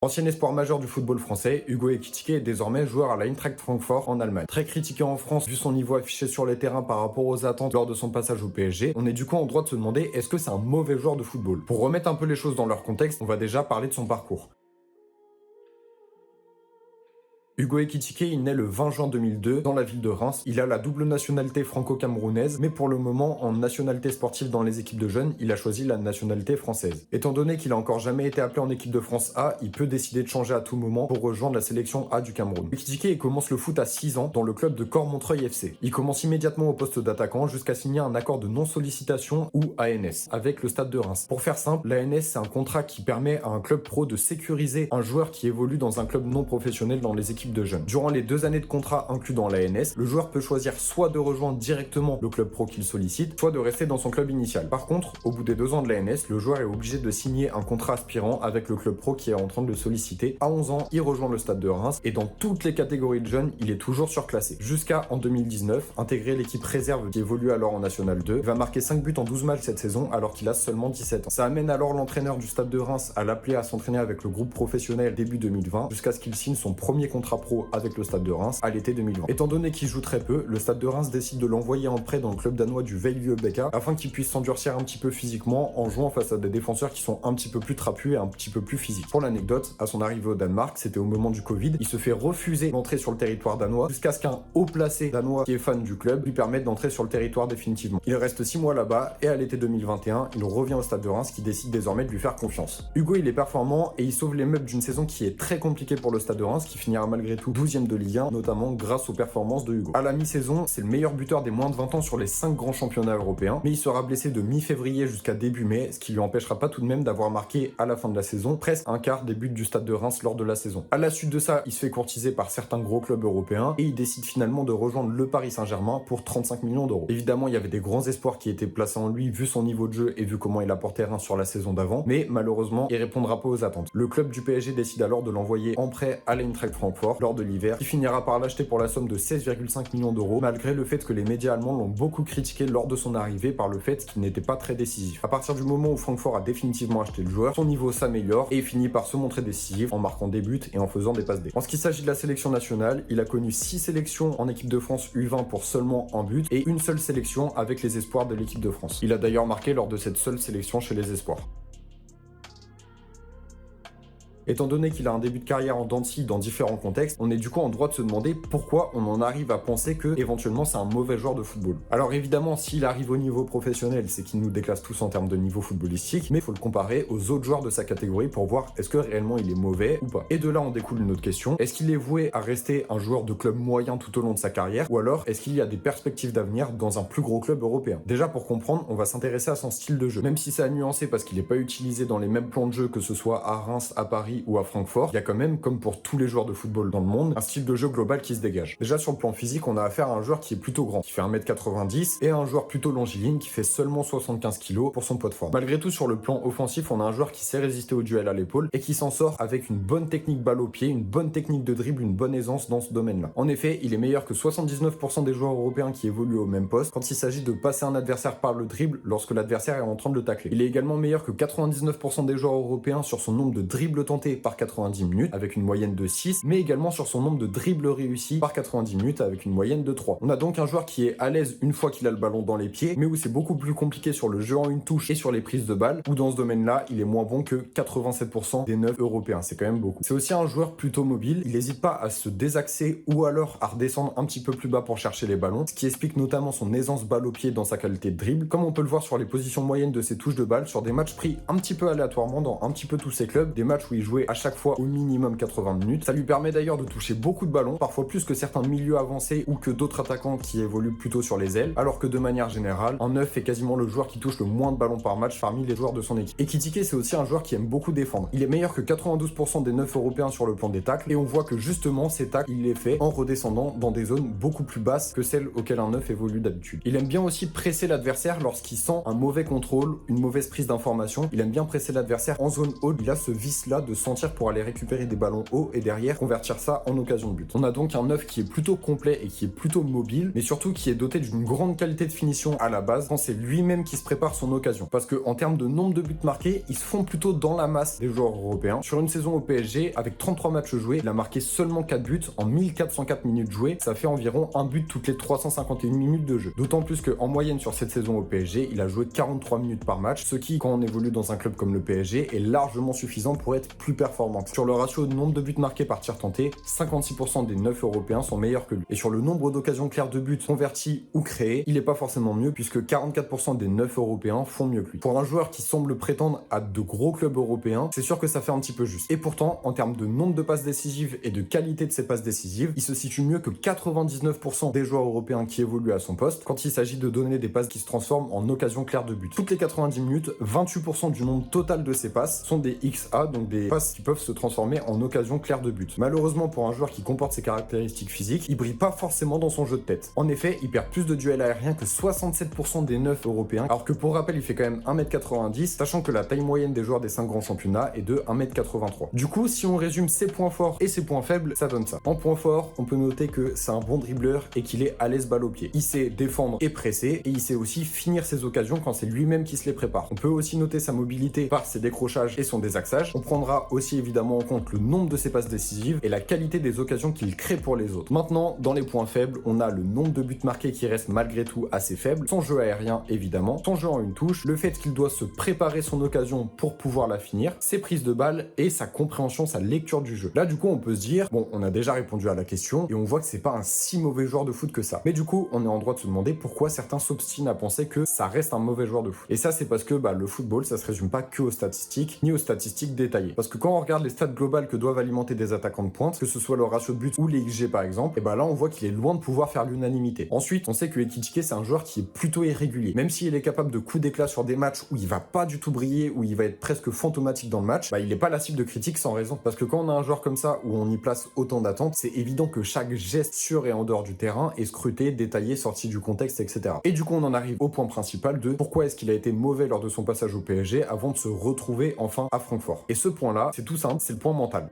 Ancien espoir majeur du football français, Hugo Ekitike est désormais joueur à l'Eintracht Francfort en Allemagne. Très critiqué en France vu son niveau affiché sur les terrains par rapport aux attentes lors de son passage au PSG, on est du coup en droit de se demander est-ce que c'est un mauvais joueur de football. Pour remettre un peu les choses dans leur contexte, on va déjà parler de son parcours. Hugo Ekitike, il naît le 20 juin 2002 dans la ville de Reims. Il a la double nationalité franco-camerounaise, mais pour le moment, en nationalité sportive dans les équipes de jeunes, il a choisi la nationalité française. Étant donné qu'il a encore jamais été appelé en équipe de France A, il peut décider de changer à tout moment pour rejoindre la sélection A du Cameroun. Ekitike, il commence le foot à 6 ans dans le club de Cormontreuil FC. Il commence immédiatement au poste d'attaquant jusqu'à signer un accord de non-sollicitation ou ANS avec le stade de Reims. Pour faire simple, l'ANS, c'est un contrat qui permet à un club pro de sécuriser un joueur qui évolue dans un club non professionnel dans les équipes de jeunes. Durant les 2 années de contrat inclus dans l'ANS, le joueur peut choisir soit de rejoindre directement le club pro qu'il sollicite, soit de rester dans son club initial. Par contre, au bout des 2 ans de l'ANS, le joueur est obligé de signer un contrat aspirant avec le club pro qui est en train de le solliciter. À 11 ans, il rejoint le stade de Reims et dans toutes les catégories de jeunes, il est toujours surclassé. Jusqu'à en 2019, intégrer l'équipe réserve qui évolue alors en National 2, il va marquer 5 buts en 12 matchs cette saison alors qu'il a seulement 17 ans. Ça amène alors l'entraîneur du stade de Reims à l'appeler à s'entraîner avec le groupe professionnel début 2020 jusqu'à ce qu'il signe son premier contrat pro avec le stade de Reims à l'été 2020. Étant donné qu'il joue très peu, le stade de Reims décide de l'envoyer en prêt dans le club danois du Vejle Beka afin qu'il puisse s'endurcir un petit peu physiquement en jouant face à des défenseurs qui sont un petit peu plus trapus et un petit peu plus physiques. Pour l'anecdote, à son arrivée au Danemark, c'était au moment du Covid, il se fait refuser l'entrée sur le territoire danois jusqu'à ce qu'un haut placé danois qui est fan du club lui permette d'entrer sur le territoire définitivement. Il reste 6 mois là-bas et à l'été 2021, il revient au stade de Reims qui décide désormais de lui faire confiance. Hugo, il est performant et il sauve les meubles d'une saison qui est très compliquée pour le stade de Reims qui finira malgré tout 12e de Ligue 1, notamment grâce aux performances de Hugo. À la mi-saison, c'est le meilleur buteur des moins de 20 ans sur les 5 grands championnats européens, mais il sera blessé de mi-février jusqu'à début mai, ce qui lui empêchera pas tout de même d'avoir marqué à la fin de la saison presque un quart des buts du stade de Reims lors de la saison. À la suite de ça, il se fait courtiser par certains gros clubs européens et il décide finalement de rejoindre le Paris Saint-Germain pour 35 millions d'euros. Évidemment, il y avait des grands espoirs qui étaient placés en lui vu son niveau de jeu et vu comment il apportait Reims sur la saison d'avant, mais malheureusement, il répondra pas aux attentes. Le club du PSG décide alors de l'envoyer en prêt à l'Eintracht Francfort lors de l'hiver, qui finira par l'acheter pour la somme de 16,5 millions d'euros, malgré le fait que les médias allemands l'ont beaucoup critiqué lors de son arrivée par le fait qu'il n'était pas très décisif. À partir du moment où Francfort a définitivement acheté le joueur, son niveau s'améliore et finit par se montrer décisif en marquant des buts et en faisant des passes D. En ce qui s'agit de la sélection nationale, il a connu 6 sélections en équipe de France U20 pour seulement un but et une seule sélection avec les espoirs de l'équipe de France. Il a d'ailleurs marqué lors de cette seule sélection chez les espoirs. Étant donné qu'il a un début de carrière en dents de scie dans différents contextes, on est du coup en droit de se demander pourquoi on en arrive à penser que éventuellement c'est un mauvais joueur de football. Alors évidemment, s'il arrive au niveau professionnel, c'est qu'il nous déclasse tous en termes de niveau footballistique, mais il faut le comparer aux autres joueurs de sa catégorie pour voir est-ce que réellement il est mauvais ou pas. Et de là on découle une autre question, est-ce qu'il est voué à rester un joueur de club moyen tout au long de sa carrière, ou alors est-ce qu'il y a des perspectives d'avenir dans un plus gros club européen? Déjà pour comprendre, on va s'intéresser à son style de jeu. Même si c'est à nuancer parce qu'il n'est pas utilisé dans les mêmes plans de jeu que ce soit à Reims, à Paris ou à Francfort, il y a quand même, comme pour tous les joueurs de football dans le monde, un style de jeu global qui se dégage. Déjà sur le plan physique, on a affaire à un joueur qui est plutôt grand, qui fait 1m90, et à un joueur plutôt longiligne qui fait seulement 75 kg pour son poids de forme. Malgré tout, sur le plan offensif, on a un joueur qui sait résister au duel à l'épaule et qui s'en sort avec une bonne technique balle au pied, une bonne technique de dribble, une bonne aisance dans ce domaine-là. En effet, il est meilleur que 79% des joueurs européens qui évoluent au même poste quand il s'agit de passer un adversaire par le dribble lorsque l'adversaire est en train de le tacler. Il est également meilleur que 99% des joueurs européens sur son nombre de dribbles tentés par 90 minutes avec une moyenne de 6, mais également sur son nombre de dribbles réussis par 90 minutes avec une moyenne de 3. On a donc un joueur qui est à l'aise une fois qu'il a le ballon dans les pieds, mais où c'est beaucoup plus compliqué sur le jeu en une touche et sur les prises de balles, où dans ce domaine-là, il est moins bon que 87% des 9 européens. C'est quand même beaucoup. C'est aussi un joueur plutôt mobile, il n'hésite pas à se désaxer ou alors à redescendre un petit peu plus bas pour chercher les ballons, ce qui explique notamment son aisance balle au pied dans sa qualité de dribble, comme on peut le voir sur les positions moyennes de ses touches de balle sur des matchs pris un petit peu aléatoirement dans un petit peu tous ses clubs, des matchs où il jouait à chaque fois au minimum 80 minutes. Ça lui permet d'ailleurs de toucher beaucoup de ballons, parfois plus que certains milieux avancés ou que d'autres attaquants qui évoluent plutôt sur les ailes, alors que de manière générale, un 9 est quasiment le joueur qui touche le moins de ballons par match parmi les joueurs de son équipe. Ekitike, c'est aussi un joueur qui aime beaucoup défendre. Il est meilleur que 92% des 9 européens sur le plan des tacles et on voit que justement ces tacles, il les fait en redescendant dans des zones beaucoup plus basses que celles auxquelles un 9 évolue d'habitude. Il aime bien aussi presser l'adversaire lorsqu'il sent un mauvais contrôle, une mauvaise prise d'information. Il aime bien presser l'adversaire en zone haute. Il a ce vice-là de sentir pour aller récupérer des ballons hauts et derrière convertir ça en occasion de but. On a donc un 9 qui est plutôt complet et qui est plutôt mobile, mais surtout qui est doté d'une grande qualité de finition à la base quand c'est lui-même qui se prépare son occasion. Parce que en termes de nombre de buts marqués, ils se font plutôt dans la masse des joueurs européens. Sur une saison au PSG, avec 33 matchs joués, il a marqué seulement 4 buts en 1404 minutes jouées. Ça fait environ un but toutes les 351 minutes de jeu. D'autant plus qu'en moyenne sur cette saison au PSG, il a joué 43 minutes par match, ce qui, quand on évolue dans un club comme le PSG, est largement suffisant pour être plus performant. Sur le ratio de nombre de buts marqués par tir tenté, 56% des 9 européens sont meilleurs que lui. Et sur le nombre d'occasions claires de but converties ou créées, il n'est pas forcément mieux puisque 44% des 9 européens font mieux que lui. Pour un joueur qui semble prétendre à de gros clubs européens, c'est sûr que ça fait un petit peu juste. Et pourtant, en termes de nombre de passes décisives et de qualité de ses passes décisives, il se situe mieux que 99% des joueurs européens qui évoluent à son poste quand il s'agit de donner des passes qui se transforment en occasions claires de but. Toutes les 90 minutes, 28% du nombre total de ses passes sont des XA, donc des passes qui peuvent se transformer en occasions claires de but. Malheureusement, pour un joueur qui comporte ces caractéristiques physiques, il brille pas forcément dans son jeu de tête. En effet, il perd plus de duels aériens que 67% des 9 européens, alors que pour rappel, il fait quand même 1m90, sachant que la taille moyenne des joueurs des 5 grands championnats est de 1m83. Du coup, si on résume ses points forts et ses points faibles, ça donne ça. En point fort, on peut noter que c'est un bon dribbleur et qu'il est à l'aise balle au pied. Il sait défendre et presser, et il sait aussi finir ses occasions quand c'est lui-même qui se les prépare. On peut aussi noter sa mobilité par ses décrochages et son désaxage. On prendra aussi évidemment en compte le nombre de ses passes décisives et la qualité des occasions qu'il crée pour les autres. Maintenant, dans les points faibles, on a le nombre de buts marqués qui reste malgré tout assez faible, son jeu aérien évidemment, son jeu en une touche, le fait qu'il doit se préparer son occasion pour pouvoir la finir, ses prises de balles et sa compréhension, sa lecture du jeu. Là du coup on peut se dire, bon on a déjà répondu à la question et on voit que c'est pas un si mauvais joueur de foot que ça. Mais du coup on est en droit de se demander pourquoi certains s'obstinent à penser que ça reste un mauvais joueur de foot. Et ça c'est parce que le football ça se résume pas que aux statistiques, ni aux statistiques détaillées. Parce que quand on regarde les stats globales que doivent alimenter des attaquants de pointe, que ce soit le ratio de but ou les XG par exemple, et là on voit qu'il est loin de pouvoir faire l'unanimité. Ensuite on sait que Ekitike c'est un joueur qui est plutôt irrégulier. Même s'il est capable de coups d'éclat sur des matchs où il va pas du tout briller, où il va être presque fantomatique dans le match, il est pas la cible de critique sans raison. Parce que quand on a un joueur comme ça où on y place autant d'attentes, c'est évident que chaque geste sur et en dehors du terrain est scruté, détaillé, sorti du contexte, etc. Et du coup on en arrive au point principal de pourquoi est-ce qu'il a été mauvais lors de son passage au PSG avant de se retrouver enfin à Francfort. Et ce point là, c'est tout simple, c'est le point mental.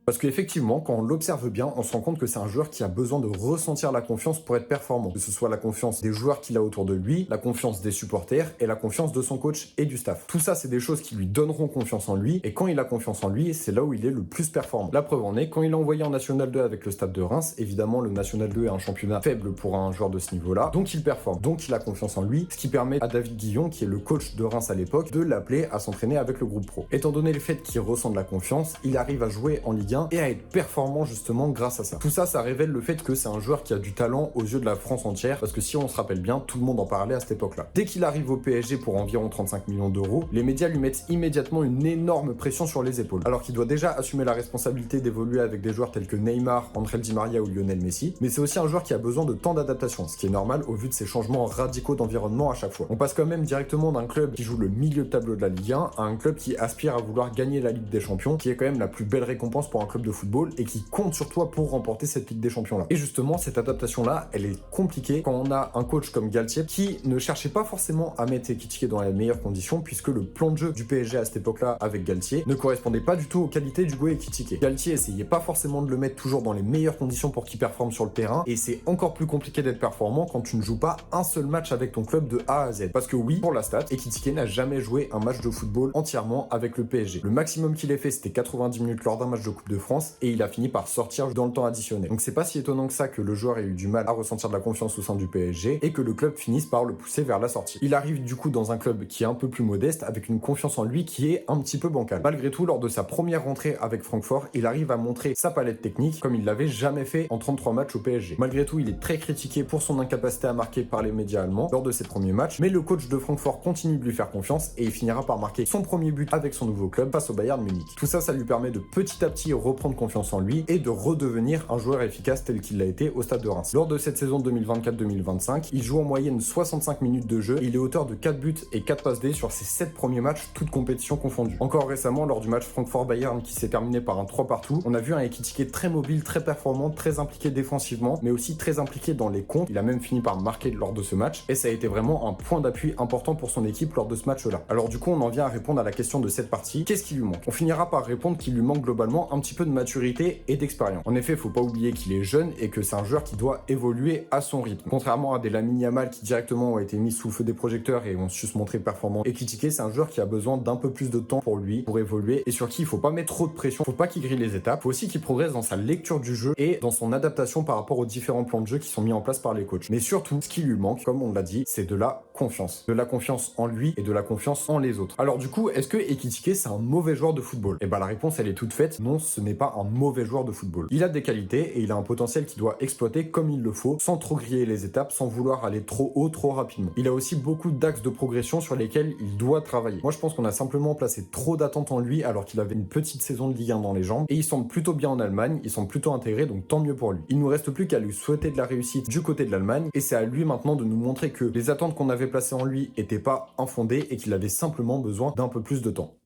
Parce qu'effectivement, quand on l'observe bien, on se rend compte que c'est un joueur qui a besoin de ressentir la confiance pour être performant. Que ce soit la confiance des joueurs qu'il a autour de lui, la confiance des supporters et la confiance de son coach et du staff. Tout ça, c'est des choses qui lui donneront confiance en lui. Et quand il a confiance en lui, c'est là où il est le plus performant. La preuve en est, quand il a envoyé en National 2 avec le Stade de Reims, évidemment, le National 2 est un championnat faible pour un joueur de ce niveau-là. Donc il performe. Donc il a confiance en lui, ce qui permet à David Guillon, qui est le coach de Reims à l'époque, de l'appeler à s'entraîner avec le groupe pro. Étant donné le fait qu'il ressent de la confiance, il arrive à jouer en Ligue 1 et à être performant justement grâce à ça. Tout ça, ça révèle le fait que c'est un joueur qui a du talent aux yeux de la France entière, parce que si on se rappelle bien, tout le monde en parlait à cette époque-là. Dès qu'il arrive au PSG pour environ 35 millions d'euros, les médias lui mettent immédiatement une énorme pression sur les épaules, alors qu'il doit déjà assumer la responsabilité d'évoluer avec des joueurs tels que Neymar, André Di Maria ou Lionel Messi, mais c'est aussi un joueur qui a besoin de temps d'adaptation, ce qui est normal au vu de ces changements radicaux d'environnement à chaque fois. On passe quand même directement d'un club qui joue le milieu de tableau de la Ligue 1 à un club qui aspire à vouloir gagner la Ligue des Champions, qui est quand même la plus belle récompense pour un club de football et qui compte sur toi pour remporter cette Ligue des Champions là. Et justement, cette adaptation là, elle est compliquée quand on a un coach comme Galtier qui ne cherchait pas forcément à mettre Ekitike dans les meilleures conditions, puisque le plan de jeu du PSG à cette époque-là avec Galtier ne correspondait pas du tout aux qualités d'Hugo Ekitike. Galtier essayait pas forcément de le mettre toujours dans les meilleures conditions pour qu'il performe sur le terrain, et c'est encore plus compliqué d'être performant quand tu ne joues pas un seul match avec ton club de A à Z. Parce que oui, pour la stat, Ekitike n'a jamais joué un match de football entièrement avec le PSG. Le maximum qu'il ait fait, c'était 90 minutes lors d'un match de Coupe de France, et il a fini par sortir dans le temps additionnel. Donc c'est pas si étonnant que ça que le joueur ait eu du mal à ressentir de la confiance au sein du PSG et que le club finisse par le pousser vers la sortie. Il arrive du coup dans un club qui est un peu plus modeste, avec une confiance en lui qui est un petit peu bancale. Malgré tout, lors de sa première rentrée avec Francfort, il arrive à montrer sa palette technique comme il l'avait jamais fait en 33 matchs au PSG. Malgré tout, il est très critiqué pour son incapacité à marquer par les médias allemands lors de ses premiers matchs, mais le coach de Francfort continue de lui faire confiance et il finira par marquer son premier but avec son nouveau club face au Bayern Munich. Tout ça, ça lui permet de petit à petit reprendre confiance en lui et de redevenir un joueur efficace tel qu'il l'a été au Stade de Reims. Lors de cette saison 2024-2025, il joue en moyenne 65 minutes de jeu et il est auteur de 4 buts et 4 passes D sur ses 7 premiers matchs, toutes compétitions confondues. Encore récemment, lors du match Francfort-Bayern qui s'est terminé par un 3 partout, on a vu un Ekitike très mobile, très performant, très impliqué défensivement, mais aussi très impliqué dans les comptes. Il a même fini par marquer lors de ce match et ça a été vraiment un point d'appui important pour son équipe lors de ce match-là. Alors du coup, on en vient à répondre à la question de cette partie, qu'est-ce qui lui manque? On finira par répondre qu'il lui manque globalement un petit peu de maturité et d'expérience. En effet, faut pas oublier qu'il est jeune et que c'est un joueur qui doit évoluer à son rythme. Contrairement à des Lamine Yamal qui directement ont été mis sous le feu des projecteurs et ont su se montrer performants, Ekitike, c'est un joueur qui a besoin d'un peu plus de temps pour lui, pour évoluer, et sur qui il faut pas mettre trop de pression, faut pas qu'il grille les étapes, faut aussi qu'il progresse dans sa lecture du jeu et dans son adaptation par rapport aux différents plans de jeu qui sont mis en place par les coachs. Mais surtout, ce qui lui manque, comme on l'a dit, c'est de la confiance. De la confiance en lui et de la confiance en les autres. Alors du coup, est-ce que Ekitike, c'est un mauvais joueur de football? Et bah la réponse, elle est toute faite. Non, ce n'est pas un mauvais joueur de football. Il a des qualités et il a un potentiel qu'il doit exploiter comme il le faut, sans trop griller les étapes, sans vouloir aller trop haut, trop rapidement. Il a aussi beaucoup d'axes de progression sur lesquels il doit travailler. Moi, je pense qu'on a simplement placé trop d'attentes en lui alors qu'il avait une petite saison de Ligue 1 dans les jambes et il semble plutôt bien en Allemagne, il semble plutôt intégré, donc tant mieux pour lui. Il nous reste plus qu'à lui souhaiter de la réussite du côté de l'Allemagne et c'est à lui maintenant de nous montrer que les attentes qu'on avait placées en lui étaient pas infondées et qu'il avait simplement besoin d'un peu plus de temps.